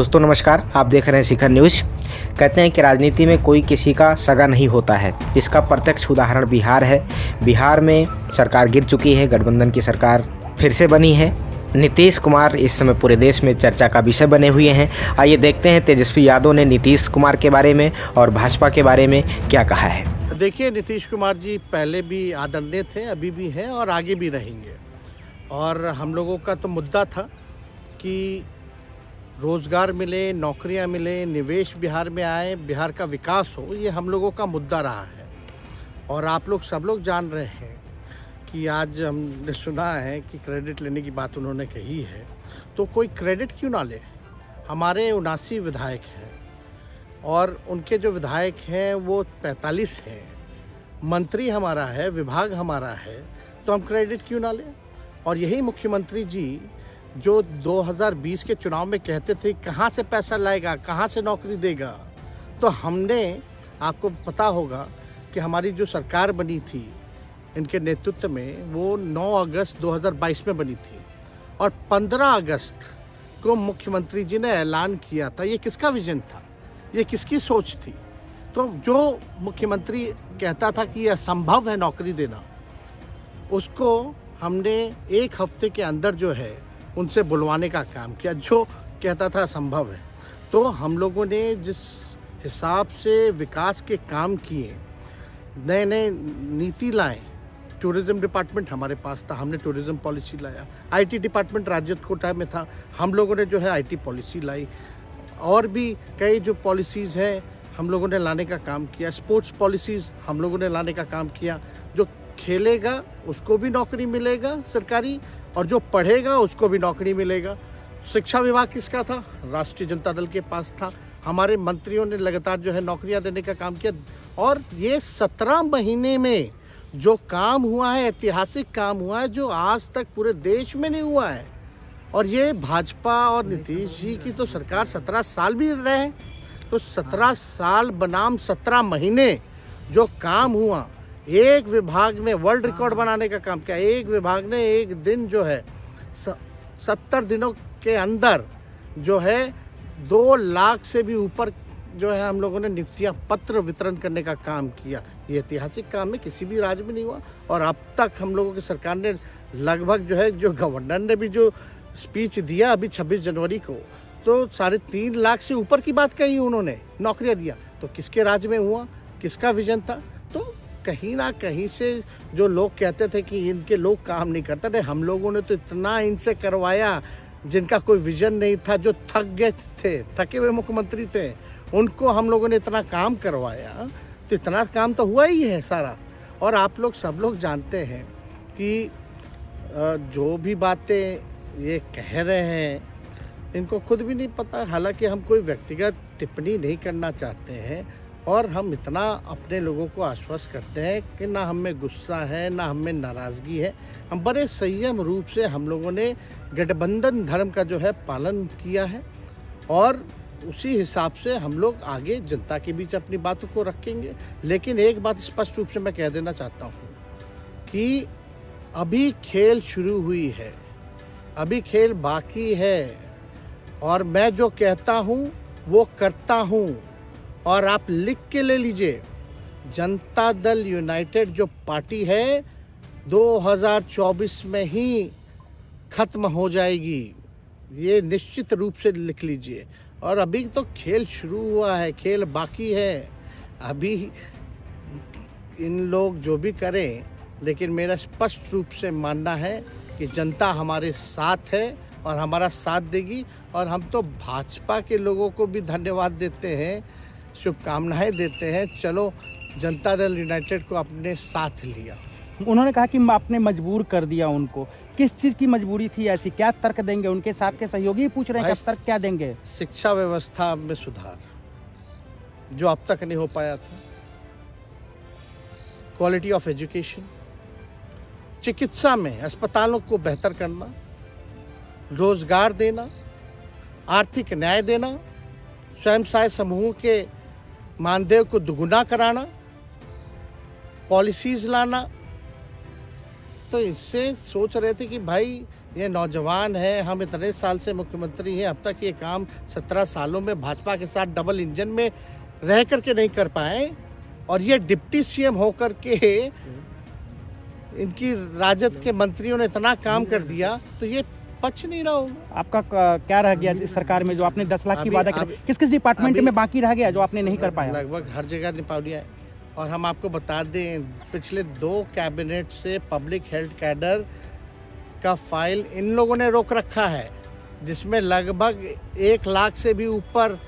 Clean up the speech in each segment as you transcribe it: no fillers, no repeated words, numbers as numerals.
दोस्तों नमस्कार, आप देख रहे हैं शिखर न्यूज़। कहते हैं कि राजनीति में कोई किसी का सगा नहीं होता है। इसका प्रत्यक्ष उदाहरण बिहार है। बिहार में सरकार गिर चुकी है, गठबंधन की सरकार फिर से बनी है। नीतीश कुमार इस समय पूरे देश में चर्चा का विषय बने हुए हैं। आइए देखते हैं तेजस्वी यादव ने नीतीश कुमार के बारे में और भाजपा के बारे में क्या कहा है। देखिए, नीतीश कुमार जी पहले भी आदरणीय थे, अभी भी हैं और आगे भी रहेंगे। और हम लोगों का तो मुद्दा था कि रोज़गार मिले, नौकरियां मिले, निवेश बिहार में आए, बिहार का विकास हो, ये हम लोगों का मुद्दा रहा है। और आप लोग सब लोग जान रहे हैं कि आज हमने सुना है कि क्रेडिट लेने की बात उन्होंने कही है, तो कोई क्रेडिट क्यों ना ले। हमारे 79 विधायक हैं और उनके जो विधायक हैं वो 45 हैं, मंत्री हमारा है, विभाग हमारा है, तो हम क्रेडिट क्यों ना लें। और यही मुख्यमंत्री जी जो 2020 के चुनाव में कहते थे कहाँ से पैसा लाएगा, कहाँ से नौकरी देगा, तो हमने, आपको पता होगा कि हमारी जो सरकार बनी थी इनके नेतृत्व में, वो 9 अगस्त 2022 में बनी थी और 15 अगस्त को मुख्यमंत्री जी ने ऐलान किया था। ये किसका विजन था, ये किसकी सोच थी। तो जो मुख्यमंत्री कहता था कि यह असंभव है नौकरी देना, उसको हमने एक हफ्ते के अंदर जो है उनसे बुलवाने का काम किया। जो कहता था असंभव है, तो हम लोगों ने जिस हिसाब से विकास के काम किए, नए नए नीति लाए, टूरिज़्म डिपार्टमेंट हमारे पास था, हमने टूरिज़्म पॉलिसी लाया। आईटी डिपार्टमेंट राजद कोटा में था, हम लोगों ने जो है आईटी पॉलिसी लाई। और भी कई जो पॉलिसीज़ हैं हम लोगों ने लाने का काम किया। स्पोर्ट्स पॉलिसीज़ हम लोगों ने लाने का काम किया। जो खेलेगा उसको भी नौकरी मिलेगा सरकारी, और जो पढ़ेगा उसको भी नौकरी मिलेगा। शिक्षा विभाग किसका था, राष्ट्रीय जनता दल के पास था। हमारे मंत्रियों ने लगातार जो है नौकरियां देने का काम किया। और ये 17 महीने में जो काम हुआ है, ऐतिहासिक काम हुआ है, जो आज तक पूरे देश में नहीं हुआ है। और ये भाजपा और नीतीश जी की तो सरकार 17 साल भी रहे, तो 17 साल बनाम 17 महीने जो काम हुआ, एक विभाग ने वर्ल्ड रिकॉर्ड बनाने का काम किया। एक विभाग ने एक दिन जो है 70 दिनों के अंदर जो है 2 लाख से भी ऊपर जो है हम लोगों ने नियुक्तियां पत्र वितरण करने का काम किया। ये ऐतिहासिक काम है, किसी भी राज्य में नहीं हुआ। और अब तक हम लोगों की सरकार ने लगभग जो है, जो गवर्नर ने भी जो स्पीच दिया अभी 26 जनवरी को, तो 3.5 लाख से ऊपर की बात कही उन्होंने, नौकरियां दिया। तो किसके राज्य में हुआ, किसका विजन था। तो कहीं ना कहीं से जो लोग कहते थे कि इनके लोग काम नहीं करते थे, हम लोगों ने तो इतना इनसे करवाया जिनका कोई विजन नहीं था, जो थक गए थे, थके हुए मुख्यमंत्री थे, उनको हम लोगों ने इतना काम करवाया। तो इतना काम तो हुआ ही है सारा। और आप लोग सब लोग जानते हैं कि जो भी बातें ये कह रहे हैं इनको खुद भी नहीं पता। हालांकि हम कोई व्यक्तिगत टिप्पणी नहीं करना चाहते हैं और हम इतना अपने लोगों को आश्वस्त करते हैं कि ना हम में गुस्सा है, ना हम में नाराज़गी है। हम बड़े संयम रूप से हम लोगों ने गठबंधन धर्म का जो है पालन किया है और उसी हिसाब से हम लोग आगे जनता के बीच अपनी बातों को रखेंगे। लेकिन एक बात स्पष्ट रूप से मैं कह देना चाहता हूँ कि अभी खेल शुरू हुई है, अभी खेल बाकी है। और मैं जो कहता हूँ वो करता हूँ। और आप लिख के ले लीजिए, जनता दल यूनाइटेड जो पार्टी है 2024 में ही ख़त्म हो जाएगी, ये निश्चित रूप से लिख लीजिए। और अभी तो खेल शुरू हुआ है, खेल बाकी है। अभी इन लोग जो भी करें, लेकिन मेरा स्पष्ट रूप से मानना है कि जनता हमारे साथ है और हमारा साथ देगी। और हम तो भाजपा के लोगों को भी धन्यवाद देते हैं, शुभकामनाएं देते हैं। चलो, जनता दल यूनाइटेड को अपने साथ लिया। उन्होंने कहा कि आपने मजबूर कर दिया उनको। किस चीज़ की मजबूरी थी ऐसी, क्या तर्क देंगे? उनके साथ के सहयोगी पूछ रहे हैं कि तर्क क्या देंगे? शिक्षा व्यवस्था में सुधार जो अब तक नहीं हो पाया था, क्वालिटी ऑफ एजुकेशन, चिकित्सा में अस्पतालों को बेहतर करना, रोजगार देना, आर्थिक न्याय देना, स्वयं सहायता समूह के मानदेय को दुगुना कराना, पॉलिसीज़ लाना। तो इससे सोच रहे थे कि भाई ये नौजवान है, हम इतने साल से मुख्यमंत्री हैं, अब तक ये काम 17 सालों में भाजपा के साथ डबल इंजन में रह करके नहीं कर पाए, और ये डिप्टी सीएम होकर के इनकी राजद के मंत्रियों ने इतना काम कर दिया, तो ये पच नहीं रहा होगा। आपका क्या रह गया इस सरकार में जो आपने 10 लाख की अभी- वादा किया, अभी- किस किस डिपार्टमेंट अभी- में बाकी रह गया जो आपने नहीं कर पाया? लगभग हर जगह निपा लिया है। और हम आपको बता दें, पिछले 2 कैबिनेट से पब्लिक हेल्थ कैडर का फाइल इन लोगों ने रोक रखा है, जिसमें लगभग 1 लाख से भी ऊपर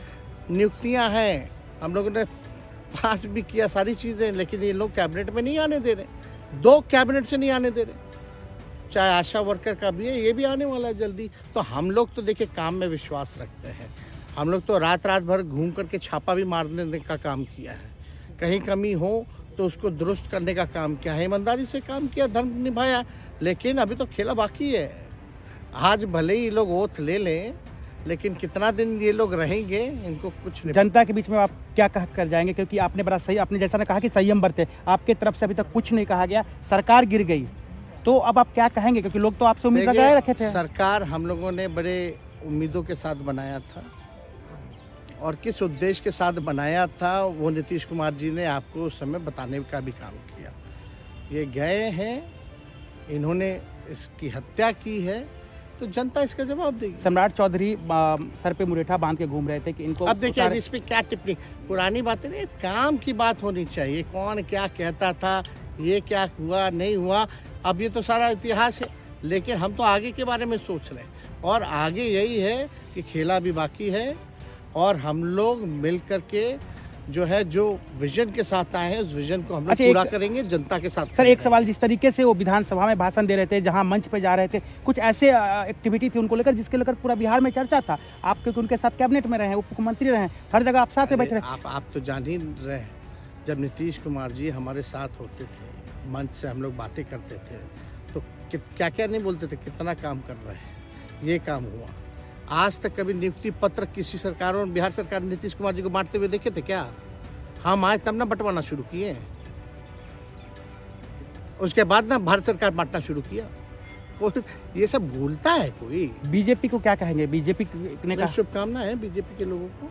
नियुक्तियां हैं। हम लोगों ने पास भी किया सारी चीज़ें, लेकिन ये लोग कैबिनेट में नहीं आने दे रहे। 2 कैबिनेट से नहीं आने दे रहे। चाहे आशा वर्कर का भी है, ये भी आने वाला है जल्दी। तो हम लोग तो देखिए काम में विश्वास रखते हैं। हम लोग तो रात रात भर घूम करके छापा भी मारने का काम किया है। कहीं कमी हो तो उसको दुरुस्त करने का काम किया है, ईमानदारी से काम किया, धर्म निभाया। लेकिन अभी तो खेला बाकी है। आज भले ही लोग ओथ ले लें, लेकिन कितना दिन ये लोग रहेंगे, इनको कुछ नहीं। जनता के बीच में आप क्या कह कर जाएंगे, क्योंकि आपने बड़ा सही, आपने जैसा ने कहा कि संयम बरते, आपके तरफ से अभी तक कुछ नहीं कहा गया, सरकार गिर गई, तो अब आप क्या कहेंगे, क्योंकि लोग तो आपसे उम्मीद लगाए रखे थे। सरकार हम लोगों ने बड़े उम्मीदों के साथ बनाया था, और किस उद्देश्य के साथ बनाया था वो नीतीश कुमार जी ने आपको उस समय बताने का भी काम किया। ये गए हैं, इन्होंने इसकी हत्या की है, तो जनता इसका जवाब देगी। सम्राट चौधरी सर पे मुरेठा बांध के घूम रहे थे कि इनको अब देखिए, अब इस पे क्या टिप्पणी, पुरानी बातें नहीं, काम की बात होनी चाहिए। कौन क्या कहता था, ये क्या हुआ नहीं हुआ, अब ये तो सारा इतिहास है। लेकिन हम तो आगे के बारे में सोच रहे हैं, और आगे यही है कि खेला भी बाकी है, और हम लोग मिल करके जो है, जो विजन के साथ आए हैं, उस विजन को हम लोग अच्छा, पूरा करेंगे जनता के साथ। सर, एक सवाल, जिस तरीके से वो विधानसभा में भाषण दे रहे थे, जहां मंच पे जा रहे थे, कुछ ऐसे एक्टिविटी थी उनको लेकर जिसके लेकर पूरा बिहार में चर्चा था। आप क्योंकि उनके साथ कैबिनेट में रहे, उप मुख्यमंत्री रहे, हर जगह आप साथ में बैठ रहे। आप तो जान ही रहे हैं, जब नीतीश कुमार जी हमारे साथ होते थे, मंच से हम लोग बातें करते थे, तो क्या क्या नहीं बोलते थे, कितना काम कर रहे हैं, ये काम हुआ। आज तक कभी नियुक्ति पत्र किसी सरकारों, बिहार सरकार ने नीतीश कुमार जी को बांटते हुए देखे थे क्या? हम आए तब ना बंटवाना शुरू किए, उसके बाद ना भारत सरकार बांटना शुरू किया। कोई ये सब भूलता है कोई? बीजेपी को क्या कहेंगे? बीजेपी ने कहा शुभकामना है बीजेपी के लोगों को।